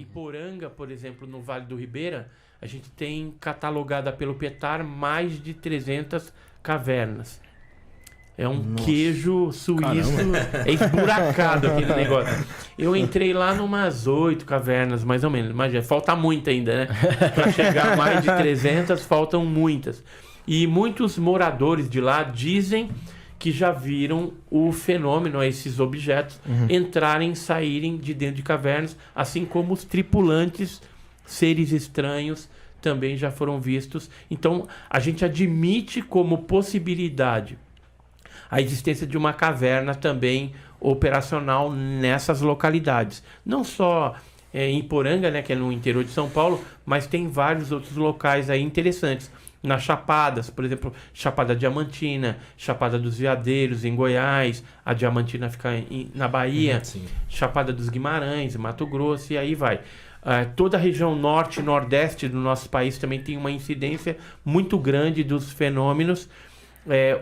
Iporanga, por exemplo, no Vale do Ribeira, a gente tem catalogada pelo PETAR mais de 300 cavernas. É um queijo suíço, é esburacado aquele negócio. Eu entrei lá numas 8 cavernas, mais ou menos. Imagina, falta muito ainda, né? Para chegar a mais de 300, faltam muitas. E muitos moradores de lá dizem que já viram o fenômeno, esses objetos, entrarem e saírem de dentro de cavernas, assim como os tripulantes, seres estranhos, também já foram vistos. Então, a gente admite como possibilidade a existência de uma caverna também operacional nessas localidades. Não só em Iporanga, né, que é no interior de São Paulo, mas tem vários outros locais aí interessantes. Nas Chapadas, por exemplo, Chapada Diamantina, Chapada dos Veadeiros, em Goiás, a Diamantina fica na Bahia, Chapada dos Guimarães, Mato Grosso, e aí vai. Toda a região norte e nordeste do nosso país também tem uma incidência muito grande dos fenômenos,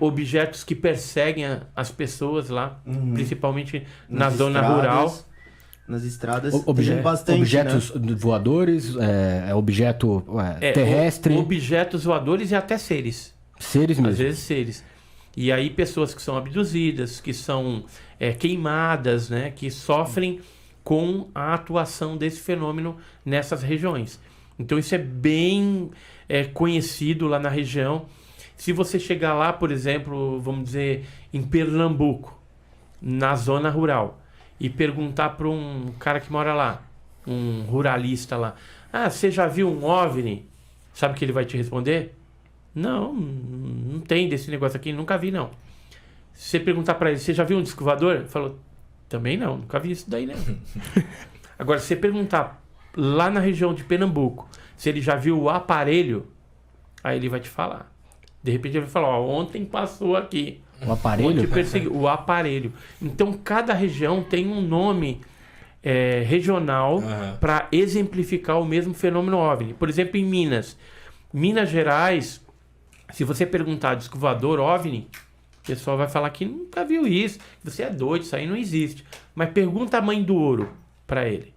objetos que perseguem as pessoas lá, principalmente na zona rural. Nas estradas tem bastante, objetos voadores, objeto terrestre. Objetos voadores e até seres. Seres mesmo. Às vezes seres. E aí pessoas que são abduzidas, que são queimadas, né, que sofrem com a atuação desse fenômeno nessas regiões. Então isso é bem conhecido lá na região. Se você chegar lá, por exemplo, vamos dizer, em Pernambuco, na zona rural, e perguntar para um cara que mora lá, um ruralista lá, você já viu um OVNI? Sabe o que ele vai te responder? Não tem desse negócio aqui, nunca vi não. Se você perguntar para ele, você já viu um disco voador? Ele falou, também não, nunca vi isso daí não. Agora, se você perguntar lá na região de Pernambuco, se ele já viu o aparelho, aí ele vai te falar. De repente ele vai falar, ontem passou aqui. O aparelho? O aparelho. Então, cada região tem um nome regional para exemplificar o mesmo fenômeno OVNI. Por exemplo, em Minas Gerais, se você perguntar disco voador OVNI, o pessoal vai falar que nunca viu isso. Você é doido, isso aí não existe. Mas pergunta a mãe do ouro para ele.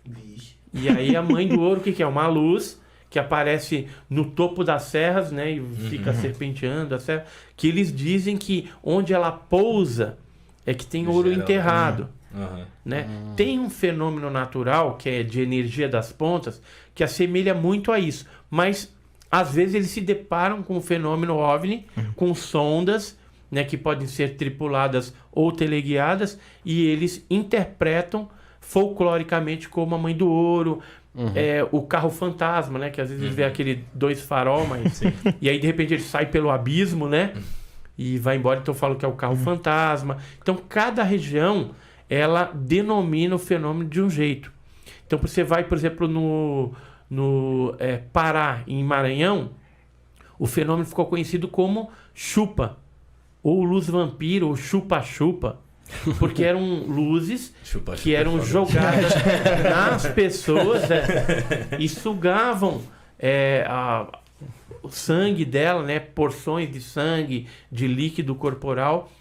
Vixe. E aí a mãe do ouro, o que é? Uma luz que aparece no topo das serras, né, e fica serpenteando a serra, que eles dizem que onde ela pousa é que tem ouro enterrado. Né? Tem um fenômeno natural, que é de energia das pontas, que assemelha muito a isso. Mas, às vezes, eles se deparam com o fenômeno OVNI, com sondas, né, que podem ser tripuladas ou teleguiadas, e eles interpretam folcloricamente como a mãe do ouro, o carro fantasma, né? Que às vezes vê aquele 2 farol, mas e aí de repente ele sai pelo abismo, né? E vai embora, então eu falo que é o carro fantasma. Então cada região ela denomina o fenômeno de um jeito. Então você vai, por exemplo, no Pará, em Maranhão, o fenômeno ficou conhecido como chupa, ou luz vampiro, ou chupa-chupa. Porque eram luzes que eram jogadas nas pessoas e sugavam o sangue dela, né? Porções de sangue, de líquido corporal,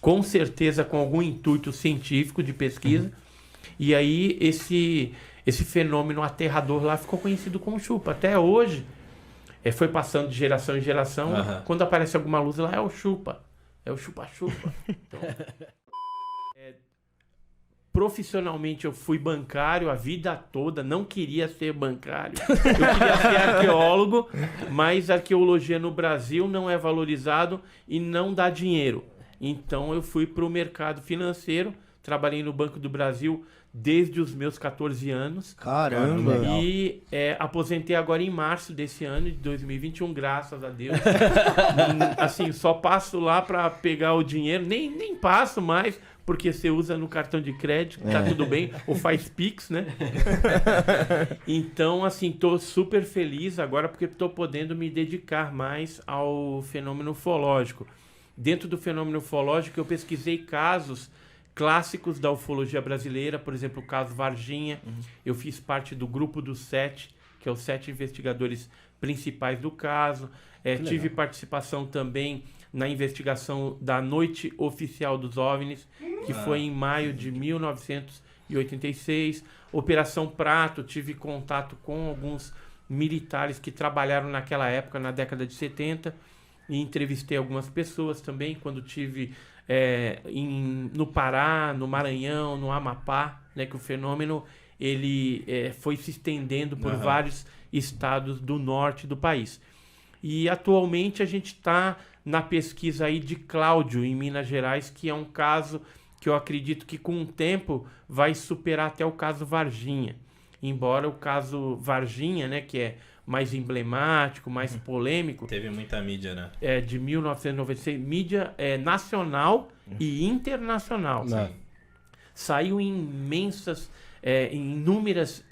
com certeza com algum intuito científico de pesquisa. E aí esse fenômeno aterrador lá ficou conhecido como chupa. Até hoje, foi passando de geração em geração. Quando aparece alguma luz lá, é o chupa. É o chupa-chupa. Então, profissionalmente eu fui bancário a vida toda, não queria ser bancário. Eu queria ser arqueólogo, mas arqueologia no Brasil não é valorizado e não dá dinheiro. Então eu fui para o mercado financeiro, trabalhei no Banco do Brasil desde os meus 14 anos. Caramba! E aposentei agora em março desse ano, de 2021, graças a Deus. Assim, só passo lá para pegar o dinheiro, nem passo mais, porque você usa no cartão de crédito, tá tudo bem, ou faz Pix, né? Então, assim, tô super feliz agora porque tô podendo me dedicar mais ao fenômeno ufológico. Dentro do fenômeno ufológico, eu pesquisei casos clássicos da ufologia brasileira, por exemplo, o caso Varginha. Eu fiz parte do grupo dos 7, que é os 7 investigadores principais do caso. Tive participação também na investigação da Noite Oficial dos OVNIs, que foi em maio de 1999. e 86. Operação Prato, tive contato com alguns militares que trabalharam naquela época, na década de 70, e entrevistei algumas pessoas também, quando tive no Pará, no Maranhão, no Amapá, né, que o fenômeno ele foi se estendendo por vários estados do norte do país. E atualmente a gente está na pesquisa aí de Cláudio, em Minas Gerais, que é um caso que eu acredito que com o tempo vai superar até o caso Varginha. Embora o caso Varginha, né, que é mais emblemático, mais polêmico... Teve muita mídia, né? De 1996, mídia nacional e internacional. Saiu em inúmeras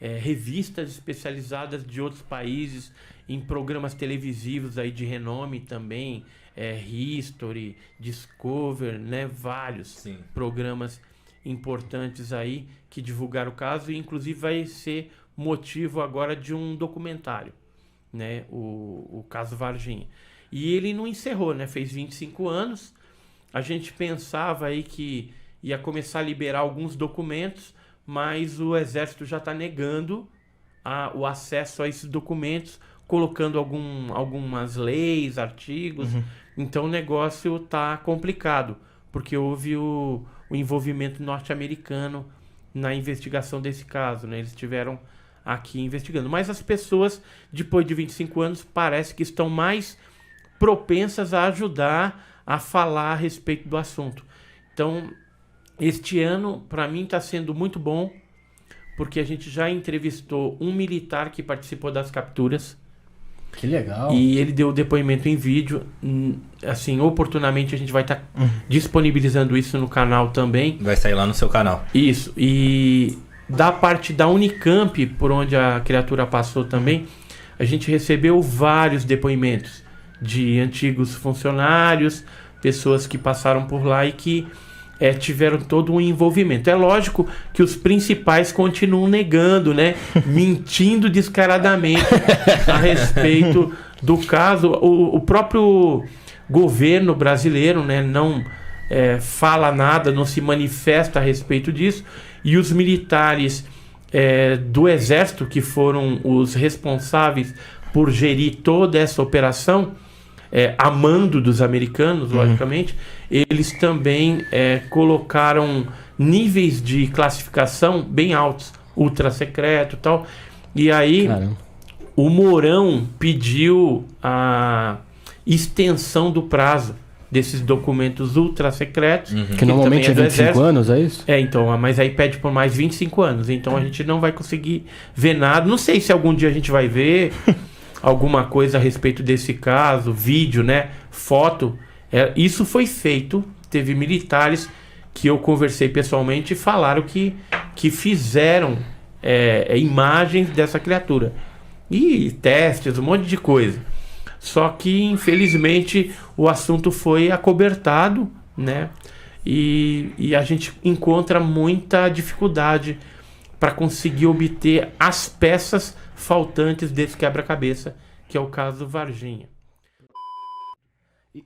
revistas especializadas de outros países, em programas televisivos aí de renome também, History, Discover, né, vários programas importantes aí que divulgaram o caso, e inclusive vai ser motivo agora de um documentário, né, o caso Varginha. E ele não encerrou, né, fez 25 anos, a gente pensava aí que ia começar a liberar alguns documentos, mas o Exército já está negando o acesso a esses documentos, colocando algumas leis, artigos. Então o negócio está complicado, porque houve o envolvimento norte-americano na investigação desse caso, né? Eles estiveram aqui investigando. Mas as pessoas, depois de 25 anos, parece que estão mais propensas a ajudar a falar a respeito do assunto. Então, este ano, para mim, está sendo muito bom, porque a gente já entrevistou um militar que participou das capturas. Que legal. E ele deu depoimento em vídeo. Assim, oportunamente a gente vai estar disponibilizando isso no canal também. Vai sair lá no seu canal. Isso. E da parte da Unicamp, por onde a criatura passou também, a gente recebeu vários depoimentos de antigos funcionários, pessoas que passaram por lá e que tiveram todo um envolvimento. É lógico que os principais continuam negando, né? Mentindo descaradamente a respeito do caso. O próprio governo brasileiro, né, não fala nada, não se manifesta a respeito disso. E os militares do Exército, que foram os responsáveis por gerir toda essa operação, a mando dos americanos, logicamente, eles também colocaram níveis de classificação bem altos, ultra secreto e tal. E aí, o Mourão pediu a extensão do prazo desses documentos ultra secretos. Que normalmente é 25 anos, é isso? Então, mas aí pede por mais 25 anos. Então a gente não vai conseguir ver nada. Não sei se algum dia a gente vai ver alguma coisa a respeito desse caso, vídeo, né, foto. Isso foi feito, teve militares que eu conversei pessoalmente e falaram que fizeram imagens dessa criatura. E testes, um monte de coisa. Só que, infelizmente, o assunto foi acobertado, né, e a gente encontra muita dificuldade para conseguir obter as peças faltantes desse quebra-cabeça, que é o caso Varginha.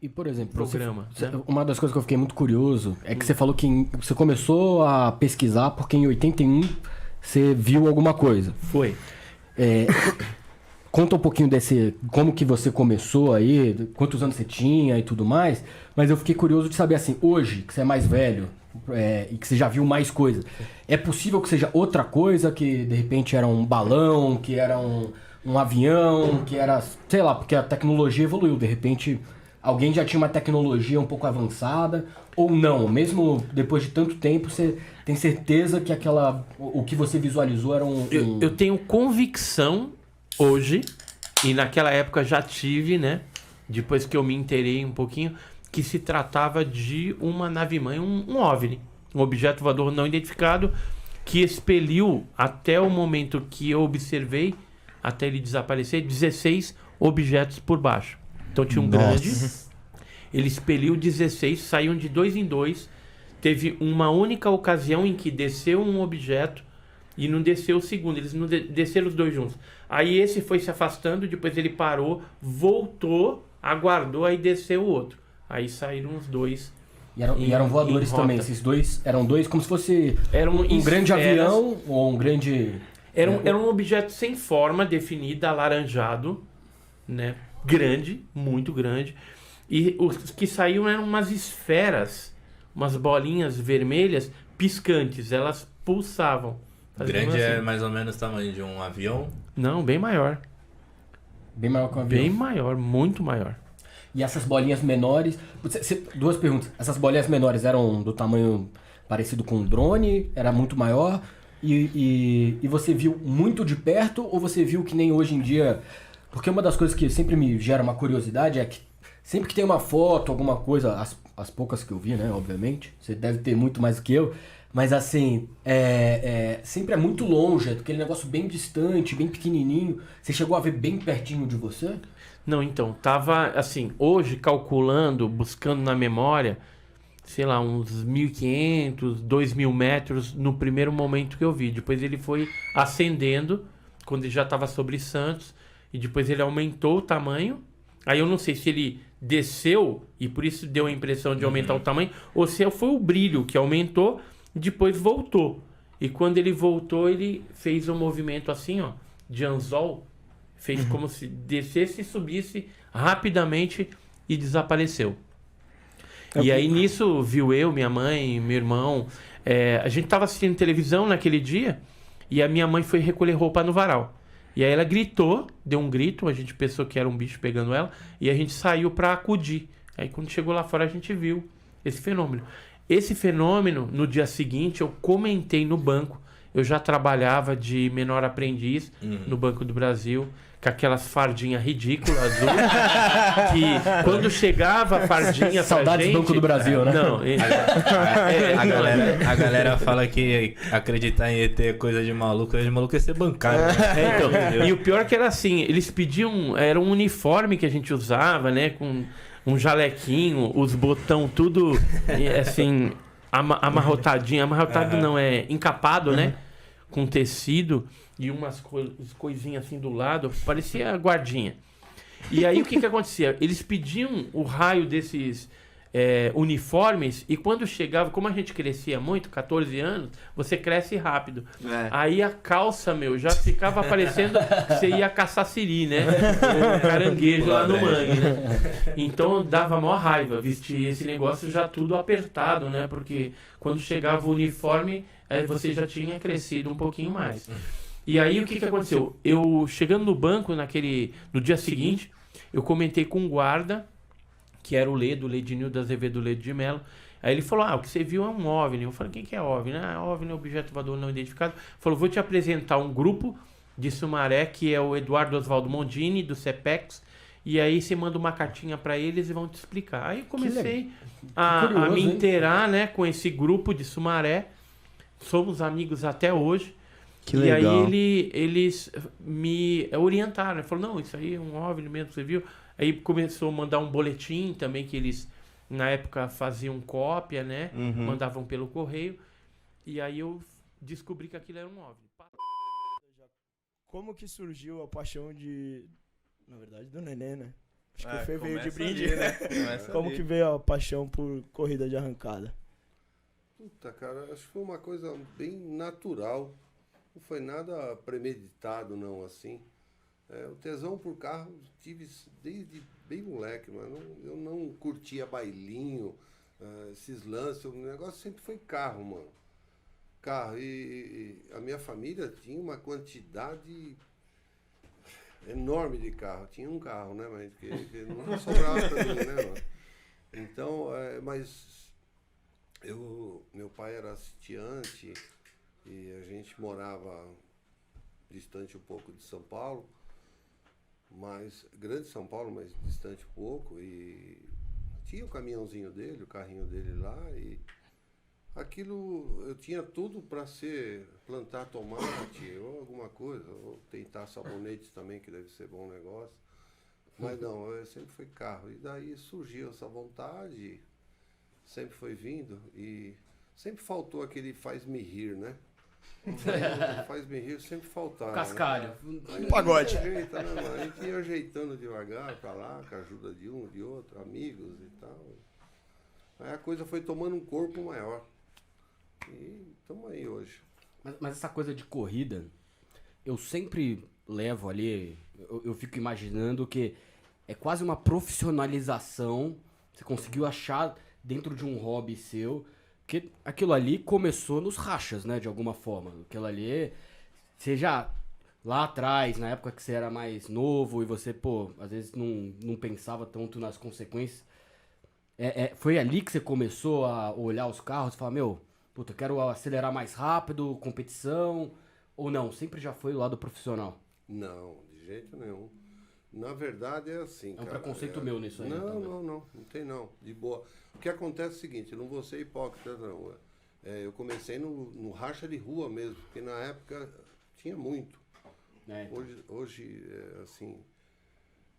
E por exemplo, programa, uma das coisas que eu fiquei muito curioso é que você falou que você começou a pesquisar porque em 81 você viu alguma coisa. Foi. Conta um pouquinho como que você começou aí, quantos anos você tinha e tudo mais, mas eu fiquei curioso de saber assim, hoje que você é mais velho e que você já viu mais coisas, é possível que seja outra coisa, que de repente era um balão, que era um avião, que era, sei lá, porque a tecnologia evoluiu, de repente alguém já tinha uma tecnologia um pouco avançada, ou não, mesmo depois de tanto tempo, você tem certeza que o que você visualizou era Eu tenho convicção hoje, e naquela época já tive, né, depois que eu me inteirei um pouquinho, que se tratava de uma nave-mãe, um OVNI, um objeto voador não identificado, que expeliu, até o momento que eu observei, até ele desaparecer, 16 objetos por baixo. Então tinha um grande, ele expeliu 16, saíam de 2 em 2, teve uma única ocasião em que desceu um objeto e não desceu o segundo, eles não desceram os dois juntos. Aí esse foi se afastando, depois ele parou, voltou, aguardou, aí desceu o outro. Aí saíram os dois E eram voadores também, esses dois, eram dois como se fosse um grande avião ou um grande... Era um objeto sem forma definida, alaranjado, né? Grande, muito grande. E os que saíam eram umas esferas, umas bolinhas vermelhas piscantes, elas pulsavam. Grande assim. é mais ou menos o tamanho de um avião? Não, bem maior. Bem maior que um avião? Bem maior, muito maior. E essas bolinhas menores... Duas perguntas. Essas bolinhas menores eram do tamanho parecido com um drone? Era muito maior? E você viu muito de perto ou você viu que nem hoje em dia... Porque uma das coisas que sempre me gera uma curiosidade é que sempre que tem uma foto, alguma coisa, as poucas que eu vi, né, obviamente, você deve ter muito mais do que eu, mas assim, sempre é muito longe, aquele negócio bem distante, bem pequenininho. Você chegou a ver bem pertinho de você? Não, então, tava assim, hoje calculando, buscando na memória, sei lá, uns 1.500, 2.000 metros no primeiro momento que eu vi. Depois ele foi ascendendo, quando ele já estava sobre Santos, e depois ele aumentou o tamanho. Aí eu não sei se ele desceu, e por isso deu a impressão de aumentar o tamanho, ou se foi o brilho que aumentou, e depois voltou. E quando ele voltou, ele fez um movimento assim, ó, de anzol, fez como se descesse e subisse rapidamente e desapareceu. E aí nisso viu eu, minha mãe, meu irmão. A gente tava assistindo televisão naquele dia e a minha mãe foi recolher roupa no varal. E aí ela gritou, deu um grito, a gente pensou que era um bicho pegando ela e a gente saiu para acudir. Aí quando chegou lá fora a gente viu esse fenômeno. Esse fenômeno, no dia seguinte, eu comentei no banco. Eu já trabalhava de menor aprendiz no Banco do Brasil, com aquelas fardinhas ridículas, azul, que quando chegava a fardinha Saudades pra gente... Banco do Brasil, né? Não, A galera fala que acreditar em ET é coisa de maluco é ser bancário. Né? Então, e o pior que era assim, eles pediam, era um uniforme que a gente usava, né, com um jalequinho, os botão tudo, assim, amarrotadinho, não, encapado, né, com tecido e umas coisinhas assim do lado, parecia guardinha. E aí o que acontecia? Eles pediam o raio desses uniformes e quando chegava, como a gente crescia muito, 14 anos, você cresce rápido. Aí a calça, já ficava parecendo que você ia caçar siri, né? O caranguejo lá no mangue, né? Então dava maior raiva vestir esse negócio já tudo apertado, né? Porque quando chegava o uniforme, você já tinha crescido um pouquinho mais. E aí o que aconteceu? Eu chegando no banco no dia seguinte, eu comentei com um guarda, que era o Ledinildo Azevedo Ledo de Mello. Aí ele falou, o que você viu é um OVNI. Eu falei, o que é OVNI? OVNI é objeto voador não identificado. Ele falou, vou te apresentar um grupo de Sumaré, que é o Eduardo Oswaldo Mondini, do CEPEX, e aí você manda uma cartinha para eles e vão te explicar. Aí eu comecei a me inteirar, né, com esse grupo de Sumaré. Somos amigos até hoje. Que legal. E aí eles me orientaram. Ele falou, não, isso aí é um OVNI mesmo, você viu? Aí começou a mandar um boletim também, que eles, na época, faziam cópia, né? Mandavam pelo correio. E aí eu descobri que aquilo era um OVNI. Como que surgiu a paixão na verdade, do Nenê, né? Acho que veio de ali, brinde, né? Como ali. que veio a paixão por corrida de arrancada? Puta, cara, acho que foi uma coisa bem natural. Não foi nada premeditado, não, assim. O tesão por carro tive desde bem moleque, mas eu não curtia bailinho, esses lances. O negócio sempre foi carro, mano. Carro. E a minha família tinha uma quantidade enorme de carro. Tinha um carro, né? Mas que não sobrava pra mim, né, mano? Então, mas meu pai era sitiante e a gente morava distante um pouco de São Paulo. Mas grande São Paulo, mas distante um pouco, e tinha o caminhãozinho dele, o carrinho dele lá, e aquilo eu tinha tudo para plantar tomate ou alguma coisa, ou tentar sabonetes também, que deve ser bom negócio. Mas não, sempre foi carro. E daí surgiu essa vontade, sempre foi vindo, e sempre faltou aquele faz-me rir, né? Faz-me rir, sempre faltava. Cascalho. Né? Um pagode. A gente ia ajeitando devagar pra lá, com a ajuda de um, de outro, amigos e tal. Aí a coisa foi tomando um corpo maior. E estamos aí hoje. Mas essa coisa de corrida, eu sempre levo ali, eu fico imaginando que é quase uma profissionalização. Você conseguiu achar dentro de um hobby seu, que aquilo ali começou nos rachas, né, de alguma forma. Aquilo ali, você já lá atrás, na época que você era mais novo e você, pô, às vezes não pensava tanto nas consequências, foi ali que você começou a olhar os carros e falar, meu, puta, eu quero acelerar mais rápido, competição, ou não? Sempre já foi o lado profissional? Não, de jeito nenhum. Na verdade é assim, É um preconceito meu nisso aí. Não, não tem não, de boa. O que acontece é o seguinte, eu não vou ser hipócrita não. Eu comecei no racha de rua mesmo, porque na época tinha muito. Então. Hoje assim,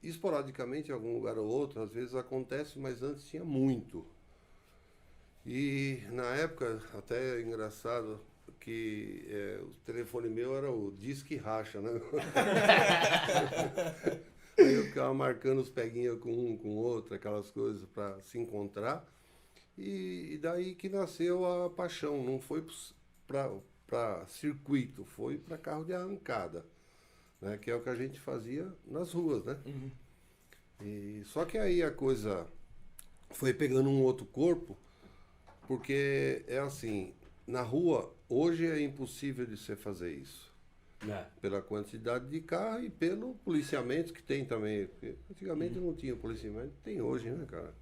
esporadicamente em algum lugar ou outro, às vezes acontece, mas antes tinha muito. E na época, até é engraçado, que o telefone meu era o Disque Racha, né? Aí eu ficava marcando os peguinhos com um, com outro, aquelas coisas para se encontrar. E daí que nasceu a paixão. Não foi para circuito, foi para carro de arrancada, né? Que é o que a gente fazia nas ruas, né? Uhum. E, só que aí a coisa foi pegando um outro corpo, porque é assim, na rua hoje é impossível de você fazer isso. Pela quantidade de carro e pelo policiamento que tem também. Porque antigamente não tinha policiamento, tem hoje, né, cara?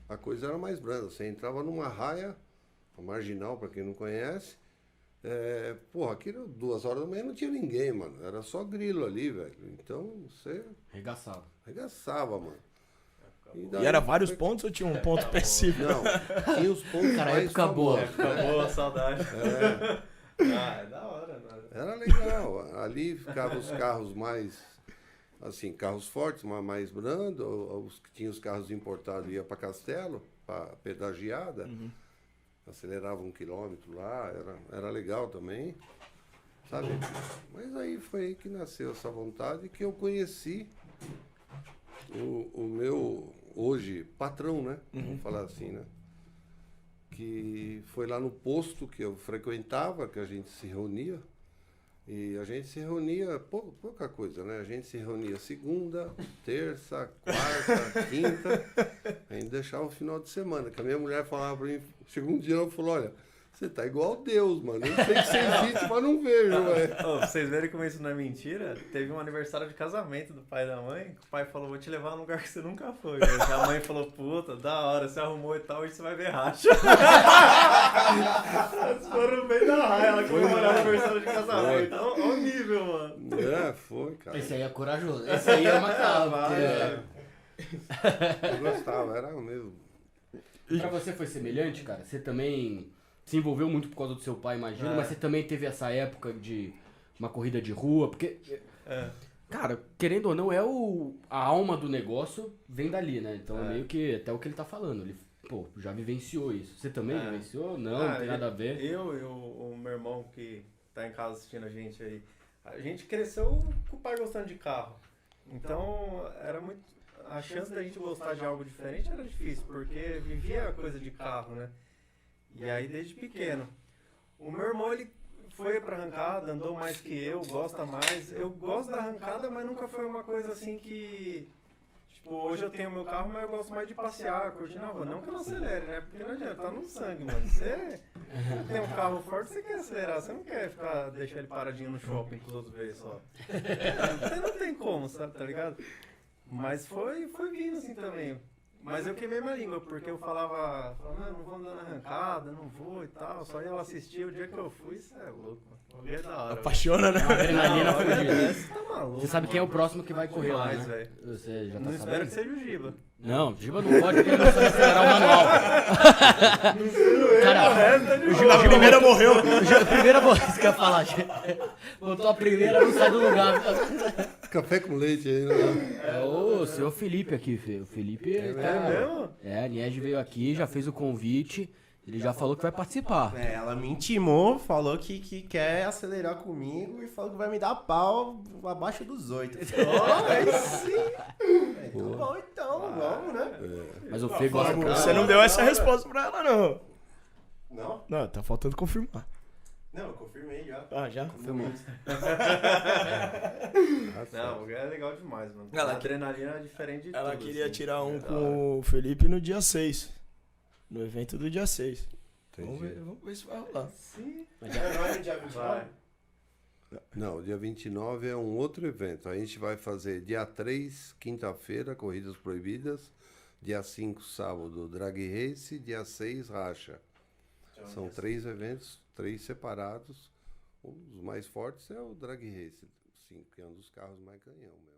A coisa era mais branda. Você entrava numa raia, a marginal, para quem não conhece. Aqui 2 horas da manhã não tinha ninguém, mano. Era só grilo ali, velho. Então você. Arregaçava, mano. E era vários pontos ou tinha um ponto específico? Não, tinha os pontos Cara, mais época boa. famosos, Época boa, saudade. É É da hora, mano. Era legal. Ali ficavam os carros mais, assim, carros fortes, mas mais brandos. Os que tinham os carros importados iam para Castelo, para pedagiada. Uhum. Aceleravam 1 quilômetro lá, era legal também, sabe? Mas aí foi aí que nasceu essa vontade, que eu conheci o meu, hoje, patrão, né? Vamos falar assim, né? Que foi lá no posto que eu frequentava, que a gente se reunia. E a gente se reunia, pouca coisa, né? A gente se reunia segunda, terça, quarta, quinta. A gente deixava o final de semana. Que a minha mulher falava pra mim, chegou um dia ela falou, olha, você tá igual a Deus, mano. Eu sei que você existe, mas não vejo, velho. Pra vocês verem como isso não é mentira, teve um aniversário de casamento do pai e da mãe, que o pai falou, vou te levar num lugar que você nunca foi. E a mãe falou, puta, da hora, você arrumou e tal, hoje você vai ver racha. Eles foram no meio da raia, ela comemorou o aniversário de casamento. Olha o nível, mano. Foi, cara. Esse aí é corajoso. Esse aí é macabro. Eu gostava, era mesmo. Pra você foi semelhante, cara? Você também se envolveu muito por causa do seu pai, imagino, mas você também teve essa época de uma corrida de rua, porque, cara, querendo ou não, a alma do negócio vem dali, né? Então é meio que até o que ele tá falando, ele, já vivenciou isso. Você também vivenciou? Não tem nada a ver. Eu e o meu irmão que tá em casa assistindo a gente cresceu com o pai gostando de carro. Então, era muito... A chance da gente gostar de algo diferente era difícil, porque vivia a coisa de carro, né? E aí, desde pequeno. O meu irmão, ele foi pra arrancada, andou mais que eu, gosta mais. Eu gosto da arrancada, mas nunca foi uma coisa assim que... Tipo, hoje eu tenho meu carro, mas eu gosto mais de passear, curtir na rua. Não que eu não acelere, né? Porque não adianta, tá no sangue, mano. Você tem um carro forte, você quer acelerar. Você não quer deixar ele paradinho no shopping que os outros veem só. Você não tem como, sabe? Tá ligado? Mas foi vindo assim também. Mas eu queimei minha língua, porque eu falava não vou andar na arrancada, não vou e tal. Só ia lá assistir, o dia que eu fui, isso é louco, mano. É da hora. Apaixona, né? Uma adrenalina fodida. Você tá maluco. Você sabe quem é o próximo que vai correr lá, Demais, né? velho. Você já tá Não espero sabendo? que seja o Giba. Não, o Giba não pode, porque ele não sabe acelerar o manual. Cara, o Giba, A primeira morreu. a primeira vez que eu ia falar, botou a primeira, não sai do lugar. Café com leite aí, né? É o seu Felipe aqui, filho. O Felipe É mesmo? a Niege veio aqui, já fez o convite Ele já falou que vai participar. Ela me intimou, falou que quer acelerar comigo e falou que vai me dar pau abaixo dos 8. Aí sim. Tá bom, então, vamos, né? Mas o Fê gosta... Você não deu essa resposta pra ela, não. Não? Não, tá faltando confirmar. Não, eu confirmei já. Ah, já? Confirmei. Não, o lugar é legal demais, mano. Ela- A adrenalina é diferente de Ela tudo, queria assim. tirar um É da hora. com o Felipe no dia 6. No evento do dia 6. Entendi. Vamos ver se vai rolar. Não é dia 29? Vai. Não, dia 29 é um outro evento. A gente vai fazer dia 3, quinta-feira, Corridas Proibidas. Dia 5, sábado, Drag Race. Dia 6, Racha. São 3 eventos, 3 separados. Os mais fortes é o Drag Race, sim, que é um dos carros mais canhão mesmo.